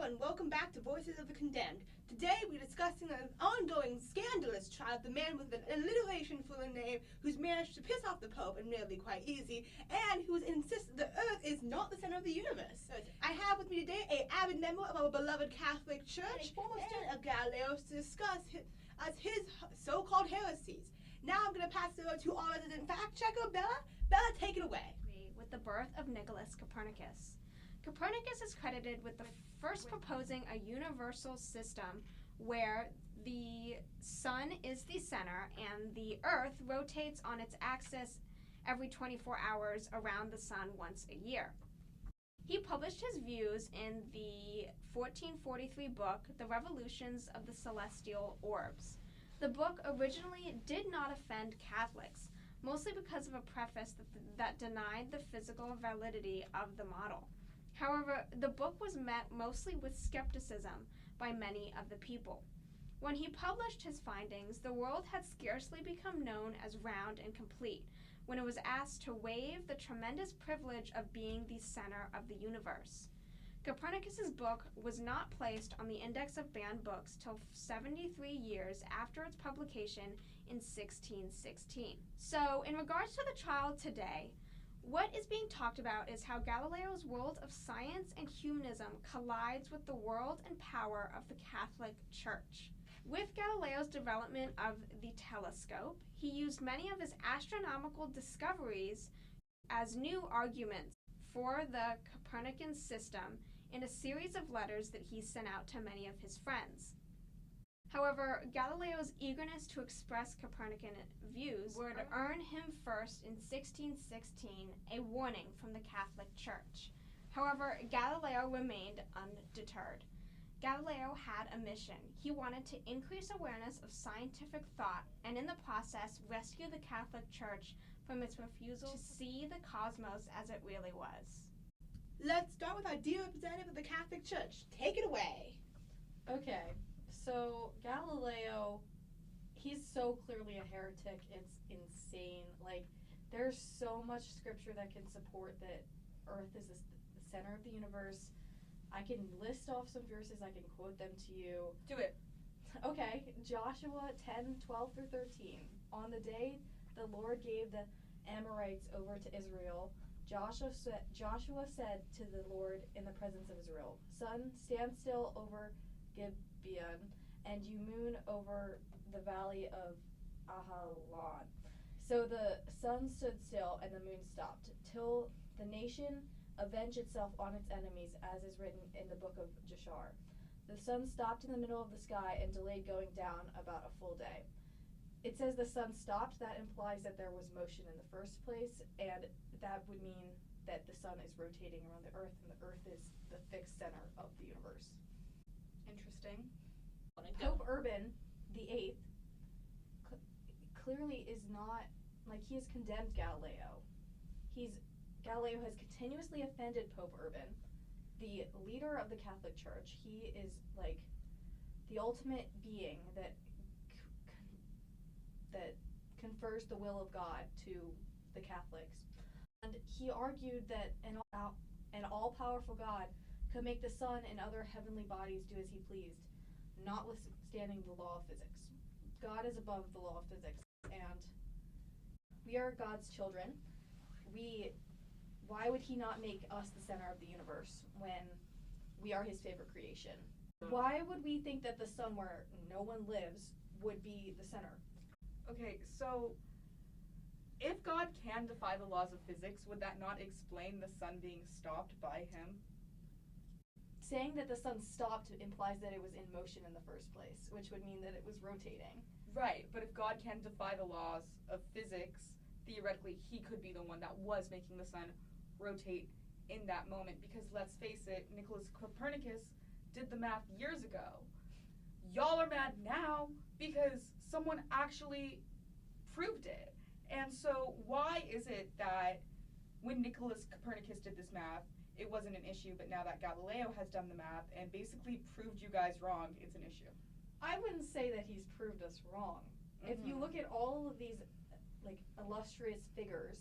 and welcome back to Voices of the Condemned. Today we're discussing an ongoing scandalous trial of the man with an alliteration for the name who's managed to piss off the Pope, admittedly quite easy, and who's insisted the Earth is not the center of the universe. I have with me today an avid member of our beloved Catholic Church and a former student of Galileo's to discuss his so-called heresies. Now I'm going to pass it over to our resident fact-checker, Bella. Bella, take it away. With the birth of Nicholas Copernicus. Copernicus is credited with the first proposing a universal system where the sun is the center and the earth rotates on its axis every 24 hours around the sun once a year. He published his views in the 1443 book, The Revolutions of the Celestial Orbs. The book originally did not offend Catholics, mostly because of a preface that denied the physical validity of the model. However, the book was met mostly with skepticism by many of the people. When he published his findings, the world had scarcely become known as round and complete when it was asked to waive the tremendous privilege of being the center of the universe. Copernicus's book was not placed on the index of banned books till 73 years after its publication in 1616. So, in regards to the trial today, what is being talked about is how Galileo's world of science and humanism collides with the world and power of the Catholic Church. With Galileo's development of the telescope, he used many of his astronomical discoveries as new arguments for the Copernican system in a series of letters that he sent out to many of his friends. However, Galileo's eagerness to express Copernican views would earn him first in 1616 a warning from the Catholic Church. However, Galileo remained undeterred. Galileo had a mission. He wanted to increase awareness of scientific thought and in the process rescue the Catholic Church from its refusal to see the cosmos as it really was. Let's start with our dear representative of the Catholic Church. Take it away. Okay, so Galileo, he's so clearly a heretic, it's insane. Like, there's so much scripture that can support that Earth is the center of the universe. I can list off some verses, I can quote them to you. Do it. Okay, Joshua 10:12 through 13. On the day the Lord gave the Amorites over to Israel, Joshua said to the Lord in the presence of Israel, "Sun, stand still over Gibeon, and you moon over the valley of Ajalon." So the sun stood still and the moon stopped, till the nation avenge itself on its enemies, as is written in the book of Jashar. The sun stopped in the middle of the sky and delayed going down about a full day. It says the sun stopped. That implies that there was motion in the first place, and that would mean that the sun is rotating around the earth, and the earth is the fixed center of the universe. Interesting. Pope Urban VIII clearly is not, like, he has condemned Galileo. Galileo has continuously offended Pope Urban, the leader of the Catholic Church. He is like the ultimate being that confers the will of God to the Catholics. And he argued that an all-powerful God could make the sun and other heavenly bodies do as he pleased, notwithstanding the law of physics. God is above the law of physics, and we are God's children. Why would he not make us the center of the universe when we are his favorite creation? Why would we think that the sun, where no one lives, would be the center? Okay, so if God can defy the laws of physics, would that not explain the sun being stopped by him? Saying that the sun stopped implies that it was in motion in the first place, which would mean that it was rotating. Right, but if God can defy the laws of physics, theoretically he could be the one that was making the sun rotate in that moment, because let's face it, Nicholas Copernicus did the math years ago. Y'all are mad now because someone actually proved it. And so why is it that when Nicholas Copernicus did this math, it wasn't an issue, but now that Galileo has done the math and basically proved you guys wrong, it's an issue? I wouldn't say that he's proved us wrong. Mm-hmm. If you look at all of these like illustrious figures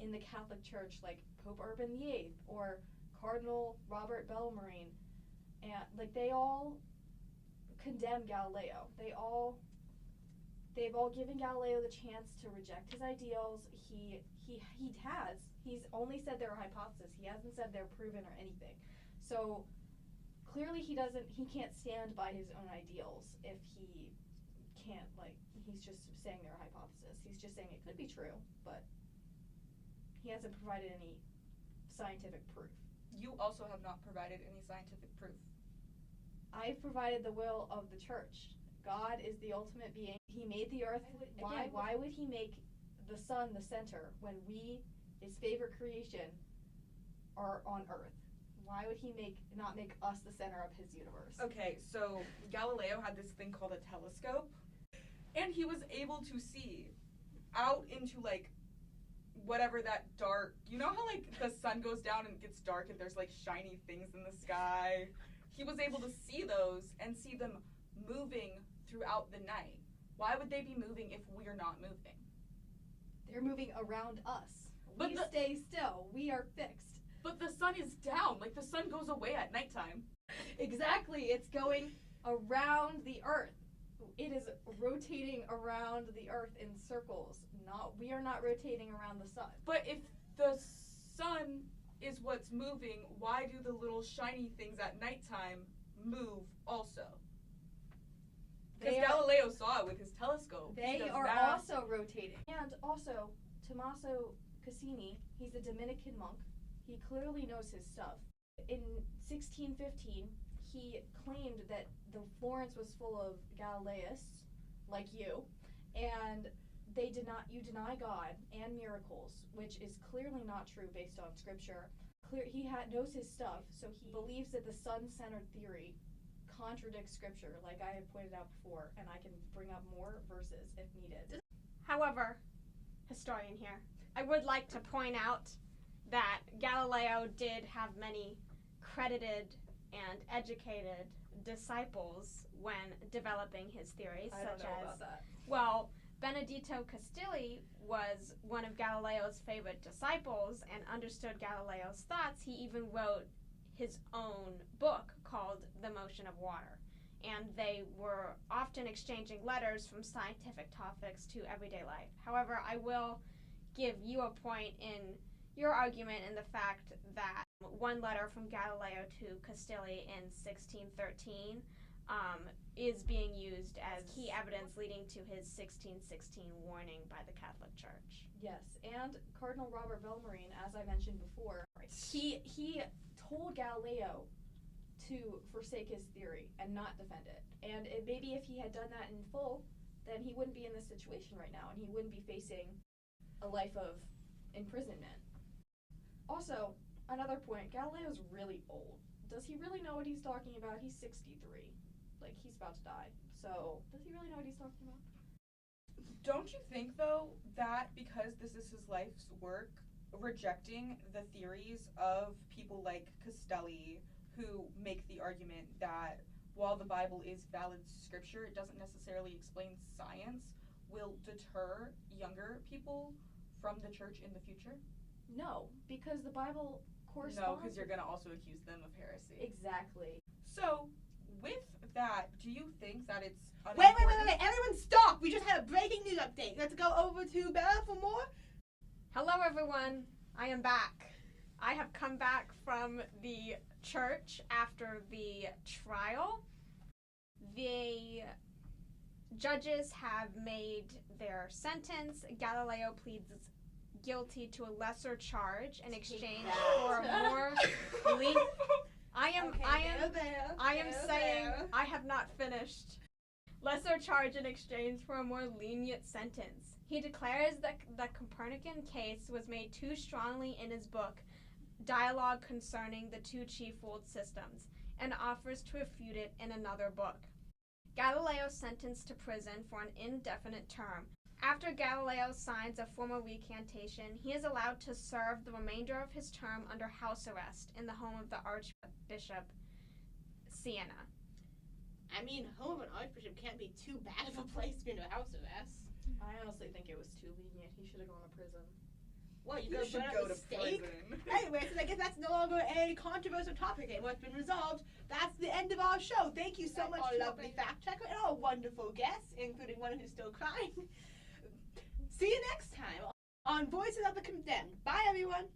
in the Catholic Church, like Pope Urban VIII or Cardinal Robert Bellarmine, and like they all condemn Galileo. They've all given Galileo the chance to reject his ideals. He's only said they're a hypothesis. He hasn't said they're proven or anything. So clearly he can't stand by his own ideals if he can't, like, he's just saying they're a hypothesis. He's just saying it could be true, but he hasn't provided any scientific proof. You also have not provided any scientific proof. I've provided the will of the church. God is the ultimate being. He made the earth. Why would he make the sun the center when we, his favorite creation, are on earth? Why would he not make us the center of his universe? Okay, so Galileo had this thing called a telescope, and he was able to see out into, like, whatever that dark, you know how, like, the sun goes down and it gets dark and there's, like, shiny things in the sky? He was able to see those and see them moving throughout the night. Why would they be moving if we're not moving? They're moving around us. But We stay still. We are fixed. But the sun is down. Like, the sun goes away at nighttime. Exactly. It's going around the earth. It is rotating around the earth in circles. We are not rotating around the sun. But if the sun is what's moving, why do the little shiny things at nighttime move also? Because Galileo saw it with his telescope. They are also rotating. And also, Tommaso Cassini, he's a Dominican monk. He clearly knows his stuff. In 1615, he claimed that the Florence was full of Galileists, like you, and you deny God and miracles, which is clearly not true based on scripture. He knows his stuff, so he believes that the sun-centered theory contradicts scripture, like I have pointed out before, and I can bring up more verses if needed. However, historian here, I would like to point out that Galileo did have many credited and educated disciples when developing his theories, I don't know about that. Well, Benedetto Castelli was one of Galileo's favorite disciples and understood Galileo's thoughts. He even wrote his own book called The Motion of Water. And they were often exchanging letters from scientific topics to everyday life. However, I will give you a point in your argument in the fact that one letter from Galileo to Castelli in 1613 is being used as key evidence leading to his 1616 warning by the Catholic Church. Yes, and Cardinal Robert Bellarmine, as I mentioned before, he told Galileo to forsake his theory and not defend it. And maybe if he had done that in full, then he wouldn't be in this situation right now, and he wouldn't be facing a life of imprisonment. Also, another point, Galileo's really old. Does he really know what he's talking about? He's 63. Like, he's about to die. So, does he really know what he's talking about? Don't you think, though, that because this is his life's work, rejecting the theories of people like Castelli, who make the argument that while the Bible is valid scripture, it doesn't necessarily explain science, will deter younger people from the church in the future? No, because the Bible corresponds. No, because you're going to also accuse them of heresy. Exactly. So, with that, do you think that it's Wait, everyone stop! We just had a breaking news update. Let's go over to Bella for more. Hello everyone, I am back. I have come back from the church after the trial. The judges have made their sentence. Galileo pleads guilty to a lesser charge in exchange for a more lenient. I am saying I have not finished. Lesser charge in exchange for a more lenient sentence. He declares that the Copernican case was made too strongly in his book, Dialogue Concerning the Two Chief World Systems, and offers to refute it in another book. Galileo sentenced to prison for an indefinite term. After Galileo signs a formal recantation, he is allowed to serve the remainder of his term under house arrest in the home of the Archbishop Siena. I mean, home of an archbishop can't be too bad of a place to be under house arrest. I honestly think it was too lenient. He should have gone to prison. What, You you should burn go up to a steak? prison. Anyway, so I guess that's no longer a controversial topic anymore. It's been resolved. That's the end of our show. Thank you so That's much, all, lovely baby. fact checker, and our wonderful guests, including one who's still crying. See you next time on Voices of the Condemned. Bye, everyone.